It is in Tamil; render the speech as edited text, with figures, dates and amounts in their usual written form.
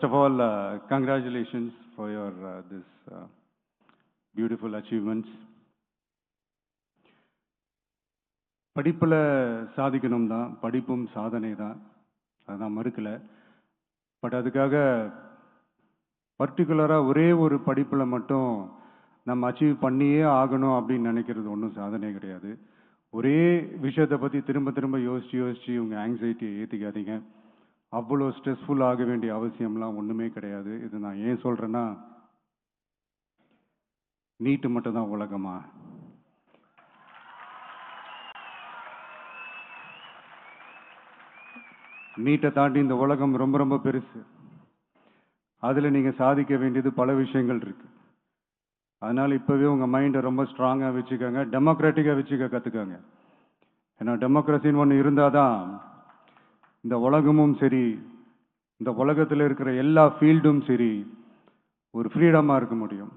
First of all, congratulations for your this beautiful achievements. படிப்புல சாதிக்கணும் தான், படிப்பும் சாதனை தான், அதான் மறுக்கல. பட் அதுக்காக பர்டிகுலராக ஒரே ஒரு படிப்பில் மட்டும் நம்ம அச்சீவ் பண்ணியே ஆகணும் அப்படின்னு நினைக்கிறது ஒன்றும் சாதனை கிடையாது. ஒரே விஷயத்தை பற்றி திரும்ப திரும்ப யோசித்து உங்கள் ஆங்ஸைட்டியை ஏற்றிக்காதீங்க. அவ்வளோ ஸ்ட்ரெஸ்ஃபுல் ஆக வேண்டிய அவசியம்லாம் ஒன்றுமே கிடையாது. இது நான் ஏன் சொல்கிறேன்னா, நீட்டு மட்டும் தான் உலகமா? நீட்டை தாண்டி இந்த உலகம் ரொம்ப ரொம்ப பெருசு. அதில் நீங்கள் சாதிக்க வேண்டியது பல விஷயங்கள் இருக்குது. அதனால் இப்போவே உங்கள் மைண்டை ரொம்ப ஸ்ட்ராங்காக வச்சுக்கோங்க, டெமோக்ராட்டிக்காக வச்சுக்க கற்றுக்கோங்க. ஏன்னா டெமோக்ரஸின்னு ஒன்று இருந்தால் தான் இந்த உலகமும் சரி, இந்த உலகத்தில் இருக்கிற எல்லா ஃபீல்டும் சரி, ஒரு ஃப்ரீடமாக இருக்க முடியும்.